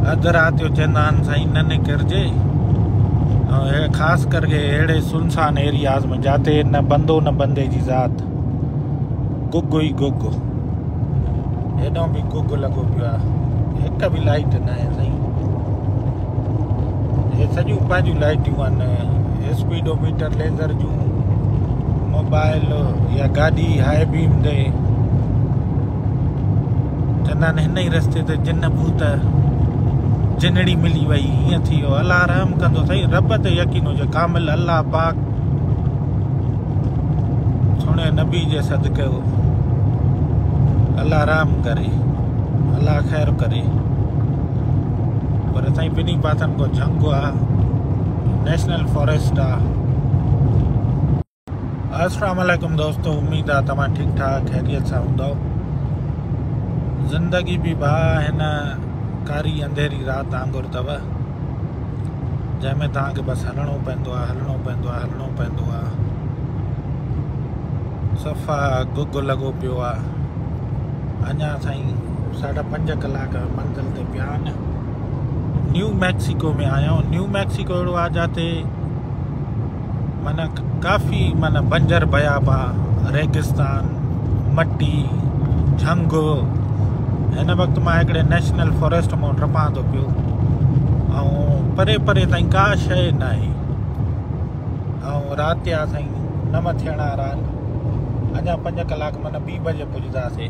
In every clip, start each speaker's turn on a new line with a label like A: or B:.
A: अधु राति जो चवंदा आहिनि साईं न निकिरजे, ऐं ख़ासि करके अहिड़े सुनसान एरियाज़ में जिते न बंदो न बंदे जी ज़ात, गुग ई गुग, हेॾो बि गुग लॻो पियो आहे, हिक बि लाइट न आहे साईं। हे सॼियूं पंहिंजूं लाइटियूं आहिनि, स्पीडोमीटर लेज़र जूं, मोबाइल या गाॾी हाई बीम ते, चवंदा आहिनि हिन ई रस्ते ते जिन भूत जिनड़ी मिली वई, हीअं थी वियो। अलाह रहम कंदो साईं, रब ते यकीन हुजे, कामिल अल्लाह पाक सुहिणे नबी जे सदके अल्लाह रहम करे, अल्लाह ख़ैर करे। पर साईं ॿिन्ही पासनि को झंगु आहे, नेशनल फॉरेस्ट आहे। अस्सलाम वालेकुम दोस्तों, उम्मीद आहे तव्हां ठीकु ठाक ख़ैरियत सां हूंदव। ज़िंदगी भी भाउ हिन कारी अंधेरी राति वांगुरु अथव, जंहिंमें तव्हांखे बसि हलणो पवंदो आहे, हलणो पवंदो आहे, हलणो पवंदो आहे। सफ़ा गुग लॻो पियो आहे। अञा साईं 5.5 कलाक मंज़िल ते पिया आहिनि। न्यू मैक्सिको में आया आहियूं। न्यू मैक्सिको अहिड़ो आहे जिते माना काफ़ी माना बंजर बयाबा, रेगिस्तान, मटी, झंग। हिन वक़्तु मां हिकिड़े नेशनल फॉरेस्ट मां टपां थो पियो, ऐं परे परे ताईं का शइ न आहे, ऐं राति जा साईं 9 थियण वारा आहिनि। अञा 5 कलाक माना 2 बजे पुॼंदासीं।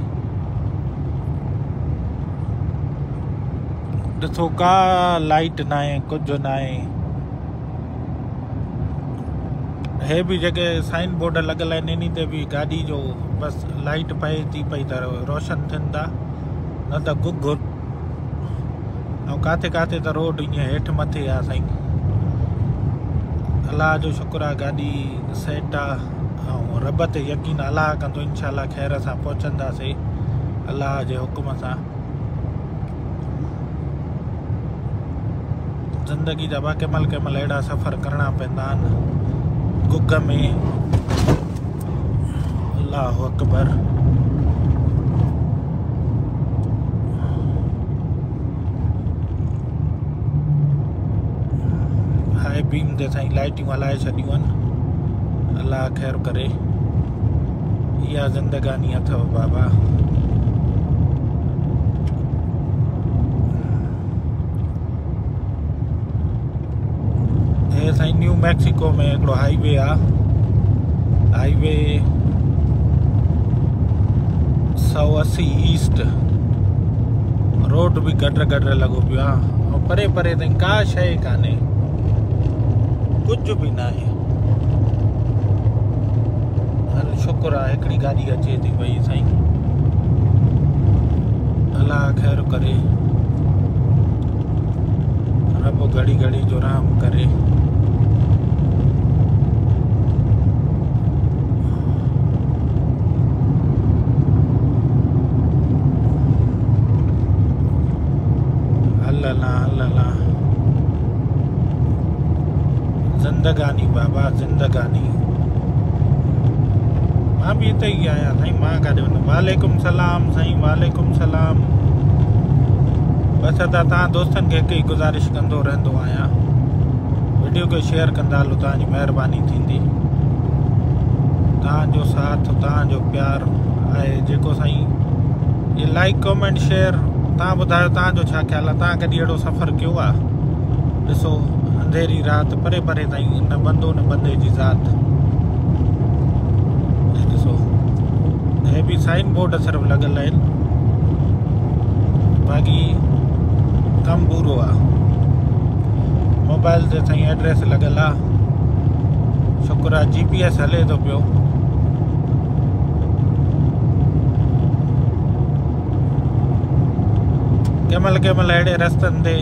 A: ॾिसो का लाइट न आहे, कुझु न आहे। हे बि जेके साइन बोर्ड लॻल आहिनि इन ते बि गाॾी जो बसि लाइट पए थी पई त रोशन थियनि था, न त गुग। ऐं किथे किथे त रोड ईअं हेठि मथे आहे साईं। अलाह जो शुक्र आहे गाॾी सेट आहे, ऐं रब ते यकीन अलाह कंदो, इंशाल्लाह ख़ैर सां पहुचंदासीं अलाह जे हुकुम सां। ज़िंदगी जा कंहिं महिल अहिड़ा सफ़र करणा पवंदा आहिनि गुग में। अल्लाहु अकबर। हाई बीम ते साईं लाइटियूं हलाए छॾियूं आहिनि, अल्लाह ख़ैर करे। इहा ज़िंदगानी अथव बाबा। हे साईं न्यू मैक्सिको में हिकिड़ो हाईवे आहे, हाईवे 180 ईस्ट। रोड भी गडर लॻो पियो आहे, ऐं परे परे ताईं का शइ कान्हे, कुझु बि न आहे। हल शुक्र आहे हिकिड़ी गाॾी अचे थी पई साईं, अल्लाह ख़ैर करे, रब घड़ी घड़ी जो रहम करे। अल्लाह ज़िंदगानी बाबा, ज़िंदगानी। मां भी हिते ई आहियां साईं, मां काॾे वञा। वालेकुम सलाम साईं, वालेकुम सलाम। बसि त तव्हां दोस्तनि खे हिकु ई गुज़ारिश कंदो रहंदो आहियां, वीडियो खे शेयर कंदा हलो, तव्हांजी महिरबानी थींदी। तव्हांजो साथ, तव्हांजो प्यार आहे जेको साईं। ये लाइक कमेंट शेयर। तव्हां ॿुधायो तव्हांजो छा ख़्यालु आहे, तव्हां कॾहिं अहिड़ो सफ़र कयो आहे? ॾिसो अंधेरी राति, परे परे ताईं न बंदो न बंदे जी ज़ात। ॾिसो हे बि साइन बोर्ड सिर्फ़ु लॻल आहिनि, बाक़ी कमु पूरो आहे। मोबाइल ते साईं एड्रेस लॻल आहे, शुक्र आहे GPS हले थो पियो। कंहिं महिल अहिड़े रस्तनि ते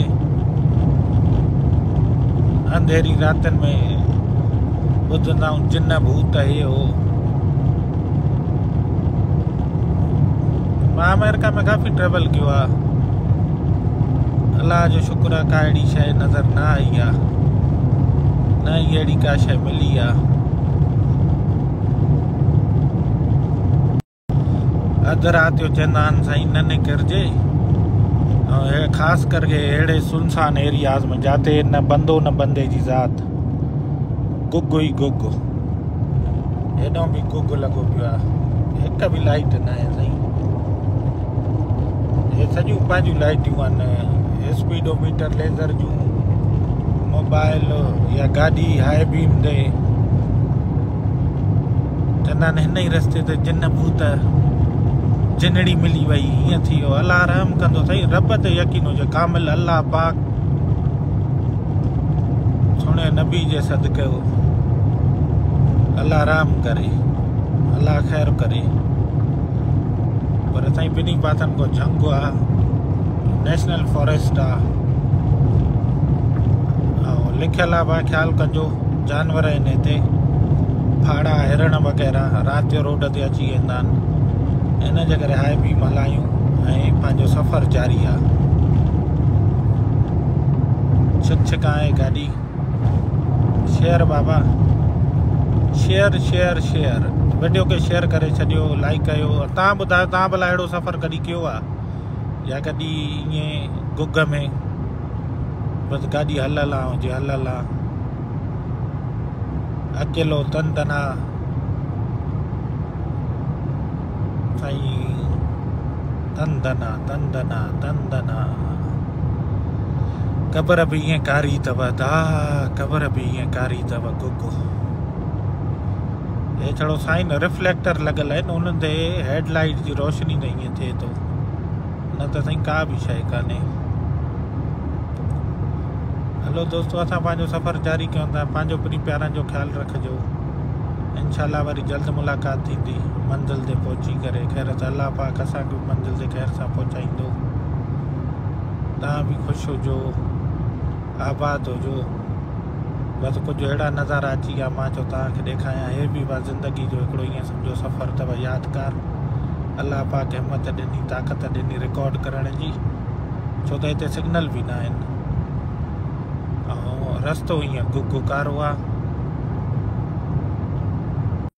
A: अंधेरी रातिनि में ॿुधंदा आहियूं जिन भूत हे हो। मां अमेरिका में काफ़ी ट्रेवल कियो आहे, अल्लाह जो शुक्र आहे का अहिड़ी शइ नज़र न आई आहे, न ई अहिड़ी का शइ मिली आहे। अधु राति जो चवंदा आहिनि साईं न निकिरजे, और ख़ास करके अहिड़े सुनसान एरियाज़ में जाते न बंदो न बंदे जी ज़ात, गुग ई गुग, हेॾो बि गुग लॻो पियो आहे, हिक बि लाइट न आहे साईं। हे सॼियूं पंहिंजूं लाइटियूं आहिनि, स्पीडोमीटर लेज़र जूं, मोबाइल या गाॾी हाई बीम ते चवंदा आहिनि हिन ई रस्ते ते जिन भूत जिनड़ी मिली वई, हीअं थी वियो। अल्लाह रहम कंदो साईं, रब ते यकीन हुजे, कामिल अल्लाह पाक सुहिणे नबी जे सदके अल्लाह रहम करे, अल्लाह ख़ैर करे। पर साईं ॿिन्ही पासनि को झंगु आहे, नेशनल फॉरेस्ट आहे, ऐं लिखियलु आहे भाई ख़्यालु कजो, जानवर आहिनि हिते, फाड़ा हिरण वग़ैरह राति जो रोड ते अची वेंदा आहिनि। इन जे करे हाई बीम हलायूं ऐं पंहिंजो सफ़र जारी आहे। छिक छिक आहे गाॾी। शेयर बाबा, शेयर शेयर शेयर, वीडियो खे शेयर करे छॾियो, लाइक कयो। तव्हां ॿुधायो, तव्हां भला अहिड़ो सफ़र कॾहिं कयो आहे या कॾहिं ईअं गुग में बसि गाॾी हलियलु आहे, हुजे हलियलु आहे, अकेलो तन तना साईं, तंदना तंदना तंदना, क़बर बि ईअं कारी अथव, क़बर बि ईअं कारी अथव गुग। हे छड़ो साईं रिफ्लेक्टर लॻल आहिनि, उन्हनि ते हेडलाइट जी रोशनी त ईअं थिए थो, न त साईं का बि शइ कान्हे। हलो दोस्तो, असां पंहिंजो सफ़र जारी कयूं था। पंहिंजो ॿिन्ही प्यारनि जो ख़्यालु रखिजो। इंशाल्लाह वरी जल्द मुलाक़ात थींदी मंज़िल ते पहुची करे। ख़ैर त अल्लाह पाक असांखे मंज़िल ते ख़ैर सां पहुचाईंदो। तव्हां बि ख़ुशि हुजो, आबाद हुजो। बसि कुझु अहिड़ा नज़ारा अची विया, मां चयो तव्हांखे ॾेखारियां। हे बि बसि ज़िंदगी जो हिकिड़ो ईअं सम्झो सफ़र अथव यादगार। अल्लाह पाक हिमत ॾिनी, ताक़त ॾिनी रिकॉर्ड करण जी, छो त हिते सिग्नल बि न आहिनि ऐं रस्तो ईअं गुग कारो आहे।